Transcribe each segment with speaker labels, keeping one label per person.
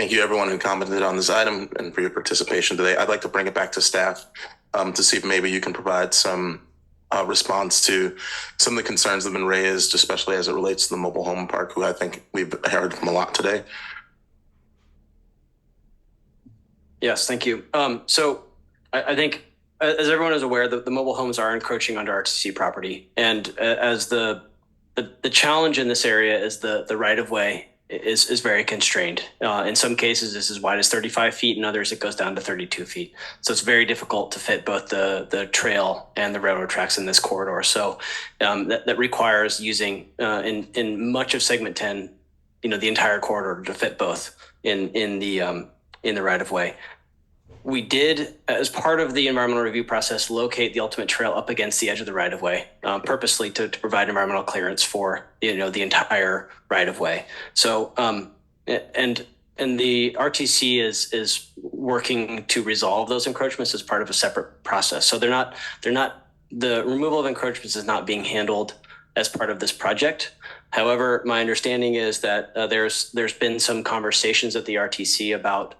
Speaker 1: Thank you, everyone who commented on this item and for your participation today. I'd like to bring it back to staff to see if maybe you can provide some response to some of the concerns that have been raised, especially as it relates to the mobile home park, who I think we've heard from a lot today.
Speaker 2: Yes, thank you. So I think, as everyone is aware, the mobile homes are encroaching onto RTC property, and as the challenge in this area is the right of way is very constrained. In some cases, it's as wide as 35 feet. In others, it goes down to 32 feet. So it's very difficult to fit both the trail and the railroad tracks in this corridor. So that requires using in much of segment 10, the entire corridor to fit both in the right of way. We did, as part of the environmental review process, locate the ultimate trail up against the edge of the right of way, purposely to provide environmental clearance for the entire right of way. So and the RTC is working to resolve those encroachments as part of a separate process. So they're not the removal of encroachments is not being handled as part of this project. However, my understanding is that there's been some conversations at the RTC about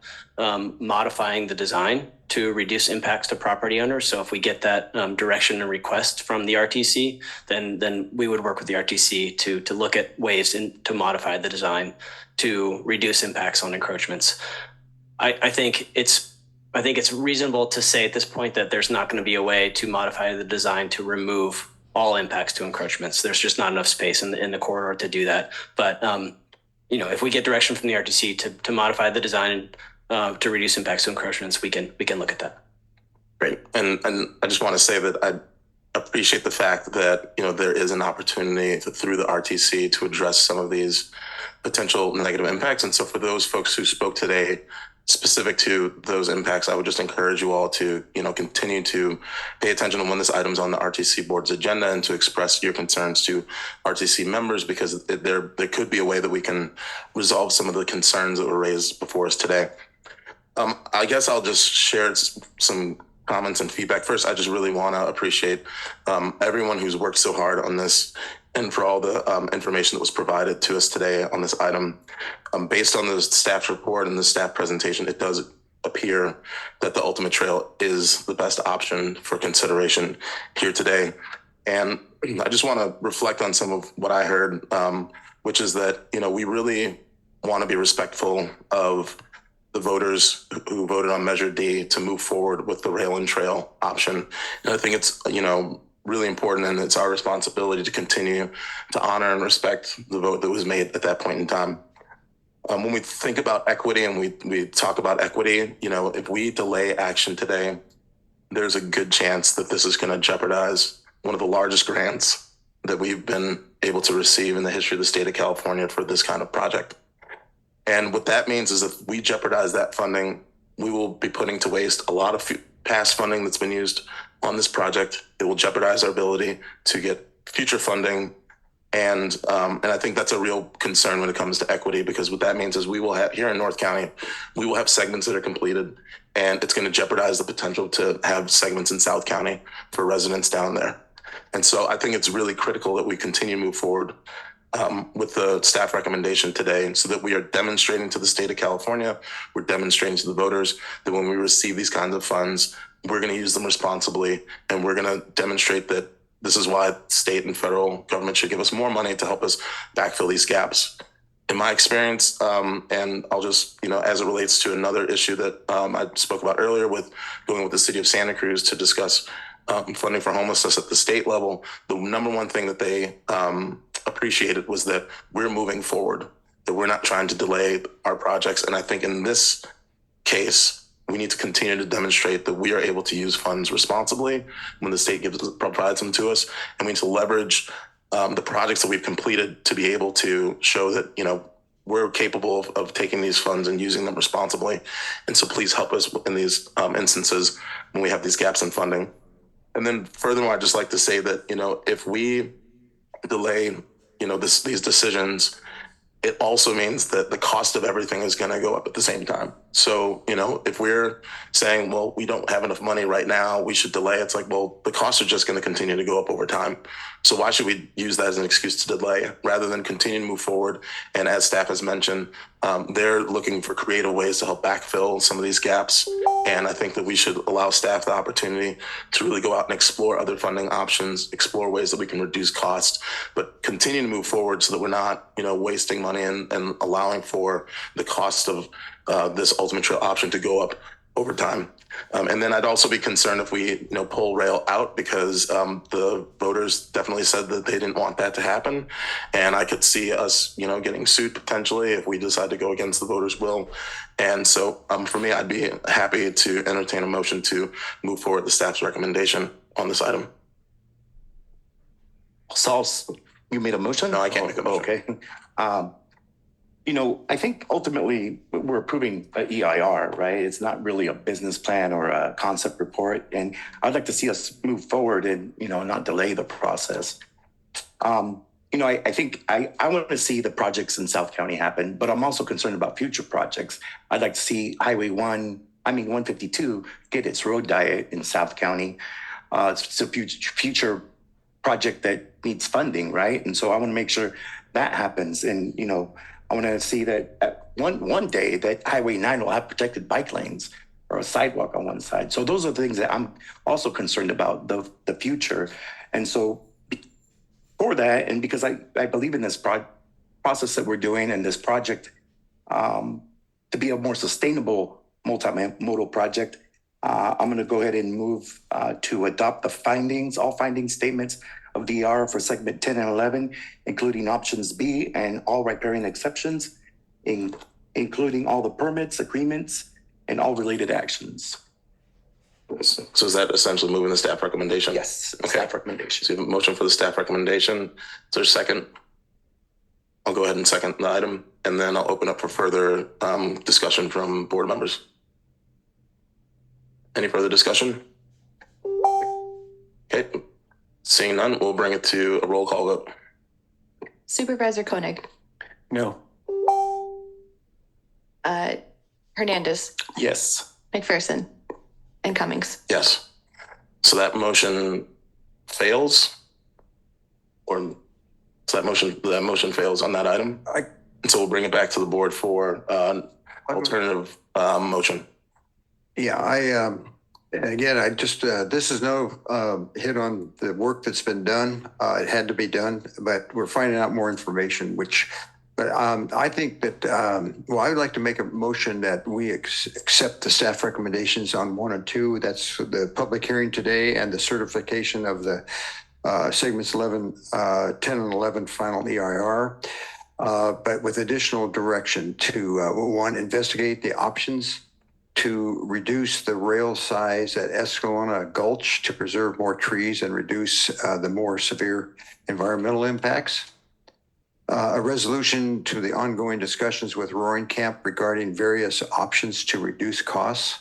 Speaker 2: modifying the design to reduce impacts to property owners. So if we get that direction and request from the RTC, then we would work with the RTC to look at ways to modify the design to reduce impacts on encroachments. I think it's reasonable to say at this point that there's not going to be a way to modify the design to remove all impacts to encroachments. There's just not enough space in the corridor to do that. But if we get direction from the RTC to modify the design to reduce impacts to encroachments, we can look at that.
Speaker 1: Great, and I just want to say that I appreciate the fact that there is an opportunity through the RTC to address some of these potential negative impacts. And so for those folks who spoke today specific to those impacts, I would just encourage you all to, continue to pay attention to when this item's on the RTC board's agenda and to express your concerns to RTC members, because there could be a way that we can resolve some of the concerns that were raised before us today. I guess I'll just share some comments and feedback. First, I just really want to appreciate everyone who's worked so hard on this and for all the information that was provided to us today on this item. Based on the staff's report and the staff presentation, it does appear that the ultimate trail is the best option for consideration here today. And I just want to reflect on some of what I heard, which is that, we really want to be respectful of the voters who voted on Measure D to move forward with the rail and trail option. And I think it's, really important, and it's our responsibility to continue to honor and respect the vote that was made at that point in time. When we think about equity and we talk about equity, if we delay action today, there's a good chance that this is going to jeopardize one of the largest grants that we've been able to receive in the history of the state of California for this kind of project. And what that means is if we jeopardize that funding, we will be putting to waste a lot of past funding that's been used on this project. It will jeopardize our ability to get future funding. And I think that's a real concern when it comes to equity, because what that means is we will have, here in North County, we will have segments that are completed, and it's going to jeopardize the potential to have segments in South County for residents down there. And so I think it's really critical that we continue to move forward with the staff recommendation today, so that we are demonstrating to the state of California, we're demonstrating to the voters that when we receive these kinds of funds, we're going to use them responsibly, and we're going to demonstrate that this is why state and federal government should give us more money to help us backfill these gaps. In my experience, and I'll just, as it relates to another issue that I spoke about earlier with going with the city of Santa Cruz to discuss funding for homelessness at the state level, the number one thing that they appreciated was that we're moving forward, that we're not trying to delay our projects. And I think in this case, we need to continue to demonstrate that we are able to use funds responsibly when the state provides them to us. And we need to leverage the projects that we've completed to be able to show that, we're capable of taking these funds and using them responsibly. And so please help us in these instances when we have these gaps in funding. And then furthermore, I'd just like to say that, if we delay, these decisions, it also means that the cost of everything is going to go up at the same time. So, if we're saying, well, we don't have enough money right now, we should delay, it's like, well, the costs are just going to continue to go up over time. So why should we use that as an excuse to delay rather than continue to move forward? And as staff has mentioned, They're looking for creative ways to help backfill some of these gaps. And I think that we should allow staff the opportunity to really go out and explore other funding options, explore ways that we can reduce costs, but continue to move forward so that we're not, wasting money and allowing for the cost of this ultimate trail option to go up over time. And then I'd also be concerned if we, pull rail out, because the voters definitely said that they didn't want that to happen. And I could see us, getting sued potentially if we decide to go against the voters' will. And so for me, I'd be happy to entertain a motion to move forward the staff's recommendation on this item.
Speaker 3: You made a motion?
Speaker 1: No, I can't make a motion.
Speaker 3: Okay. I think ultimately we're approving an EIR, right? It's not really a business plan or a concept report. And I'd like to see us move forward and, not delay the process. I think I want to see the projects in South County happen, but I'm also concerned about future projects. I'd like to see 152 get its road diet in South County. It's a future project that needs funding, right? And so I want to make sure that happens. And, I want to see that one day that Highway 9 will have protected bike lanes or a sidewalk on one side. So those are the things that I'm also concerned about, the future. And so for that, and because I believe in this process that we're doing and this project to be a more sustainable multimodal project, I'm going to go ahead and move to adopt all finding statements of DR for segment 10 and 11, including options B and all riparian exceptions, including all the permits, agreements, and all related actions.
Speaker 1: So is that essentially moving the staff recommendation?
Speaker 3: Yes,
Speaker 1: okay.
Speaker 3: Staff recommendation.
Speaker 1: So you have a motion for the staff recommendation. Is there a second? I'll go ahead and second the item, and then I'll open up for further discussion from board members. Any further discussion? Okay. Seeing none, we'll bring it to a roll call vote.
Speaker 4: Supervisor Koenig.
Speaker 3: No.
Speaker 4: Hernandez.
Speaker 3: Yes.
Speaker 4: McPherson. And Cummings.
Speaker 1: Yes. So that motion fails, or so that motion fails on that item. And so we'll bring it back to the board for alternative motion.
Speaker 5: Yeah, again, I just, this is no hit on the work that's been done. It had to be done, but we're finding out more information, but I think that, I would like to make a motion that we accept the staff recommendations on 1 and 2. That's the public hearing today and the certification of the segments 10 and 11 final EIR, but with additional direction to, 1, investigate the options to reduce the rail size at Escalona Gulch to preserve more trees and reduce the more severe environmental impacts. A resolution to the ongoing discussions with Roaring Camp regarding various options to reduce costs.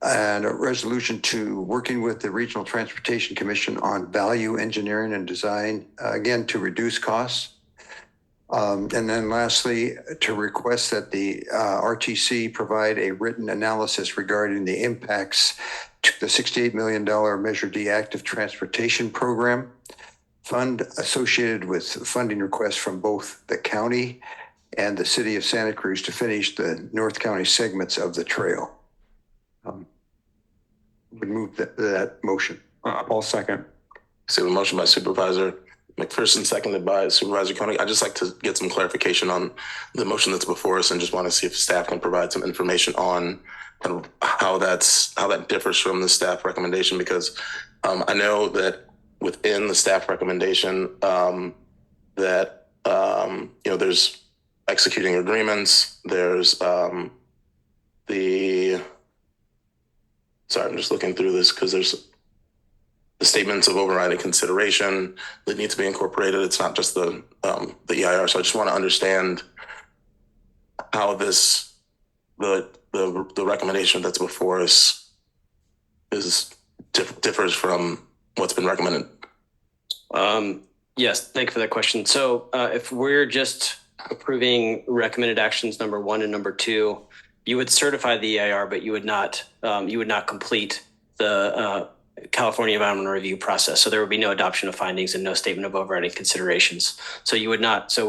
Speaker 5: And a resolution to working with the Regional Transportation Commission on value engineering and design, again, to reduce costs. And then lastly, to request that the RTC provide a written analysis regarding the impacts to the $68 million Measure D active transportation program fund associated with funding requests from both the county and the city of Santa Cruz to finish the North County segments of the trail. We move that motion.
Speaker 3: I'll second.
Speaker 1: So a motion by Supervisor McPherson, seconded by Supervisor Koenig. I'd just like to get some clarification on the motion that's before us, and just want to see if staff can provide some information on kind of how that differs from the staff recommendation, because I know that within the staff recommendation there's executing agreements, there's sorry, I'm just looking through this because there's the statements of overriding consideration that need to be incorporated. It's not just the EIR. So I just want to understand how the recommendation that's before us differs from what's been recommended.
Speaker 2: Yes, thank you for that question. So if we're just approving recommended actions number 1 and number 2, you would certify the EIR, but you would not complete the California Environmental Review process. So there would be no adoption of findings and no statement of overriding considerations. So we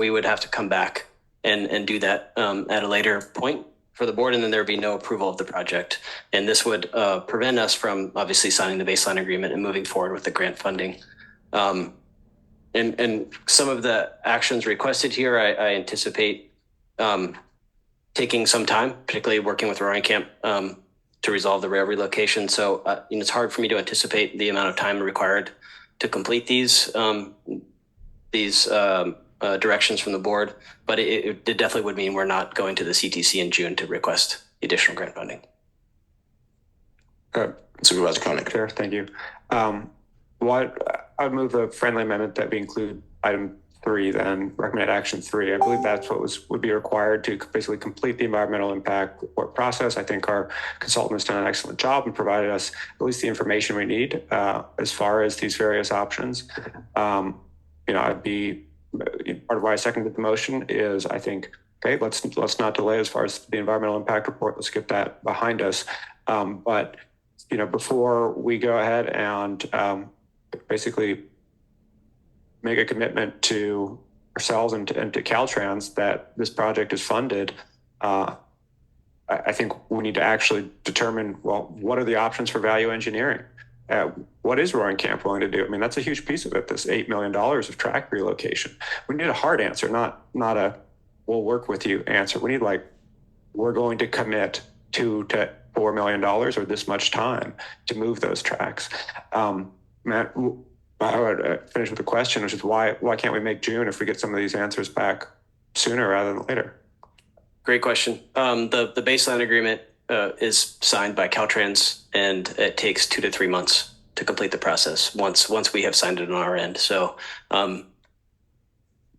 Speaker 2: would have to come back and do that at a later point for the board, and then there would be no approval of the project. And this would prevent us from obviously signing the baseline agreement and moving forward with the grant funding. And some of the actions requested here, I anticipate taking some time, particularly working with Roaring Camp to resolve the rail relocation. So it's hard for me to anticipate the amount of time required to complete these directions from the board, but it definitely would mean we're not going to the CTC in June to request additional grant funding.
Speaker 1: Supervisor Koenig.
Speaker 6: Sure, thank you. I'd move a friendly amendment that we include item 3, then recommended action 3. I believe that's what would be required to basically complete the environmental impact report process. I think our consultant has done an excellent job and provided us at least the information we need as far as these various options. I'd be part of why I seconded the motion is I think, okay, let's not delay as far as the environmental impact report. Let's get that behind us. But before we go ahead and basically make a commitment to ourselves and to Caltrans that this project is funded, I think we need to actually determine, well, what are the options for value engineering? What is Roaring Camp willing to do? I mean, that's a huge piece of it, this $8 million of track relocation. We need a hard answer, not a we'll work with you answer. We need we're going to commit to $4 million or this much time to move those tracks. Matt, I would finish with a question, which is why can't we make June if we get some of these answers back sooner rather than later?
Speaker 2: Great question. The baseline agreement is signed by Caltrans, and it takes 2 to 3 months to complete the process once we have signed it on our end. So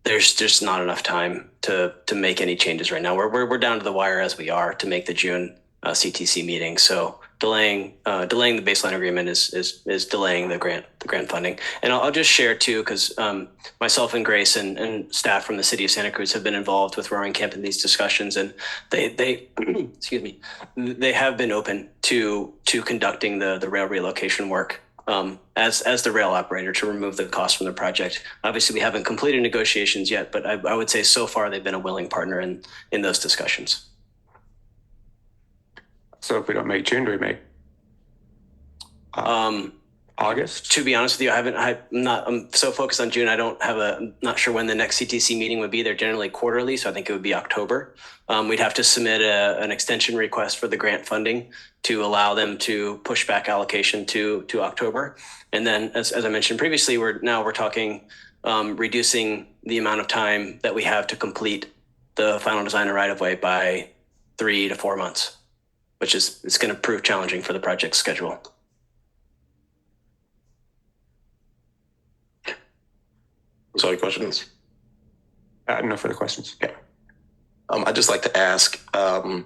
Speaker 2: there's just not enough time to make any changes right now. We're down to the wire as we are to make the June CTC meeting. So delaying the baseline agreement is delaying the grant funding. And I'll just share too, because myself and Grace and staff from the city of Santa Cruz have been involved with Roaring Camp in these discussions, and they excuse me, they have been open to conducting the rail relocation work as the rail operator to remove the cost from the project. Obviously, we haven't completed negotiations yet, but I would say so far they've been a willing partner in those discussions.
Speaker 6: So if we don't make June, do we make August?
Speaker 2: To be honest with you, I'm so focused on June. I'm not sure when the next CTC meeting would be. They're generally quarterly, so I think it would be October. We'd have to submit an extension request for the grant funding to allow them to push back allocation to October. And then, as I mentioned previously, we're talking reducing the amount of time that we have to complete the final design and right of way by 3 to 4 months, which it's going to prove challenging for the project schedule.
Speaker 1: So any questions?
Speaker 6: No further questions.
Speaker 1: Okay. I'd just like to ask, so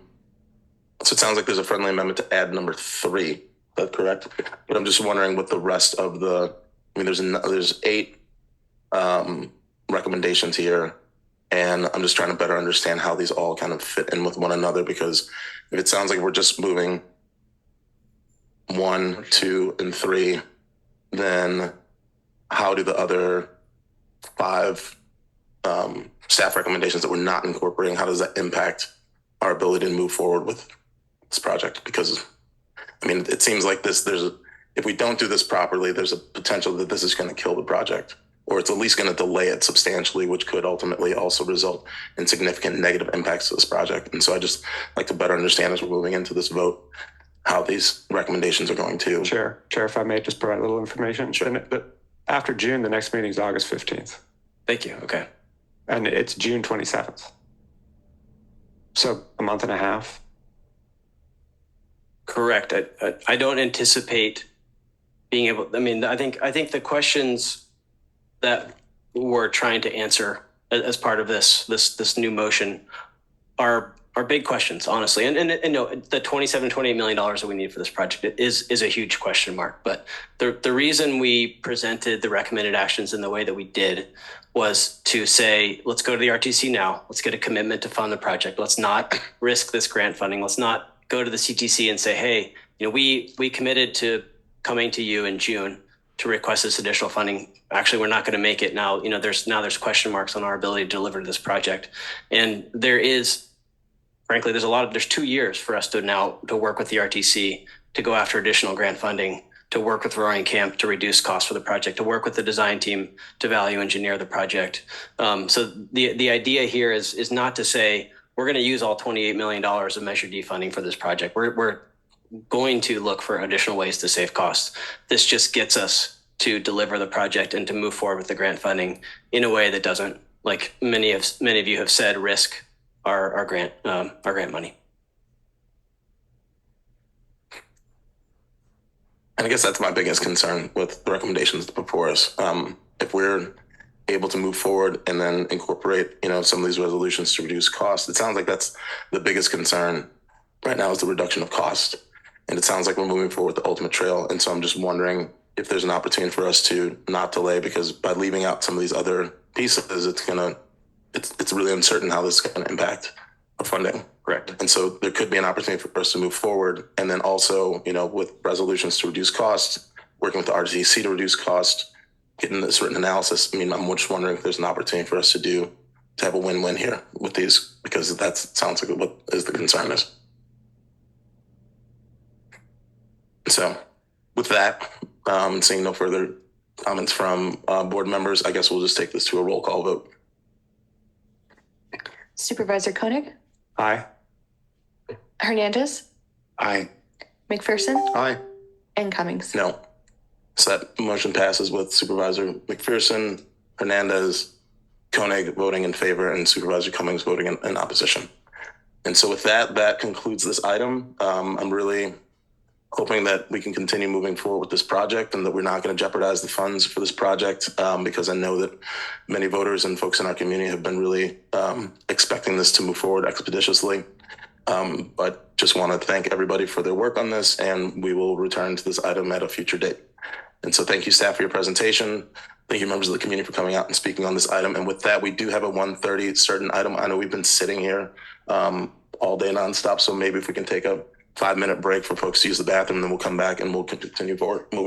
Speaker 1: it sounds like there's a friendly amendment to add number 3. Is that correct? But I'm just wondering what the rest of there's 8 recommendations here. And I'm just trying to better understand how these all kind of fit in with one another, because if it sounds like we're just moving 1, 2, and 3, then how do the other 5 staff recommendations that we're not incorporating, how does that impact our ability to move forward with this project? Because it seems like if we don't do this properly, there's a potential that this is going to kill the project, or it's at least going to delay it substantially, which could ultimately also result in significant negative impacts to this project. And so I just like to better understand as we're moving into this vote, how these recommendations are going to.
Speaker 6: Chair, if I may just provide a little information.
Speaker 1: Sure.
Speaker 6: After June, the next meeting is August 15th.
Speaker 2: Thank you. Okay.
Speaker 6: And it's June 27th. So a month and a half.
Speaker 2: Correct. I don't anticipate being able, I think the questions that we're trying to answer as part of this new motion are big questions, honestly. And no, the $28 million that we need for this project is a huge question mark. But the reason we presented the recommended actions in the way that we did was to say, let's go to the RTC now. Let's get a commitment to fund the project. Let's not risk this grant funding. Let's not go to the CTC and say, hey, we committed to coming to you in June to request this additional funding. Actually, we're not going to make it now. You know, there's question marks on our ability to deliver this project. And frankly, there's 2 years for us to work with the RTC to go after additional grant funding, to work with Roaring Camp to reduce costs for the project, to work with the design team to value engineer the project. So the idea here is not to say we're going to use all $28 million of Measure D funding for this project. We're going to look for additional ways to save costs. This just gets us to deliver the project and to move forward with the grant funding in a way that doesn't, like many of you have said, risk our grant money.
Speaker 1: And I guess that's my biggest concern with the recommendations before us. If we're able to move forward and then incorporate, some of these resolutions to reduce costs, it sounds like that's the biggest concern right now is the reduction of cost. And it sounds like we're moving forward with the ultimate trail. And so I'm just wondering if there's an opportunity for us to not delay, because by leaving out some of these other pieces, it's really uncertain how this is going to impact our funding.
Speaker 2: Correct.
Speaker 1: And so there could be an opportunity for us to move forward. And then also, with resolutions to reduce costs, working with the RTC to reduce cost, getting this written analysis. I mean, I'm just wondering if there's an opportunity for us to have a win-win here with these, because that sounds like what is the concern is. So with that, seeing no further comments from board members, I guess we'll just take this to a roll call vote.
Speaker 4: Supervisor Koenig,
Speaker 6: Aye.
Speaker 4: Hernandez,
Speaker 3: Aye.
Speaker 4: McPherson,
Speaker 5: Aye.
Speaker 4: and Cummings.
Speaker 1: No. So that motion passes with Supervisor McPherson, Hernandez, Koenig voting in favor, and Supervisor Cummings voting in opposition. And so with that concludes this item. I'm really hoping that we can continue moving forward with this project and that we're not going to jeopardize the funds for this project, because I know that many voters and folks in our community have been really expecting this to move forward expeditiously. But just want to thank everybody for their work on this, and we will return to this item at a future date. And so thank you, staff, for your presentation. Thank you, members of the community, for coming out and speaking on this item. And with that, we do have a 1:30 certain item. I know we've been sitting here all day nonstop, so maybe if we can take a 5-minute break for folks to use the bathroom, then we'll come back and we'll continue forward moving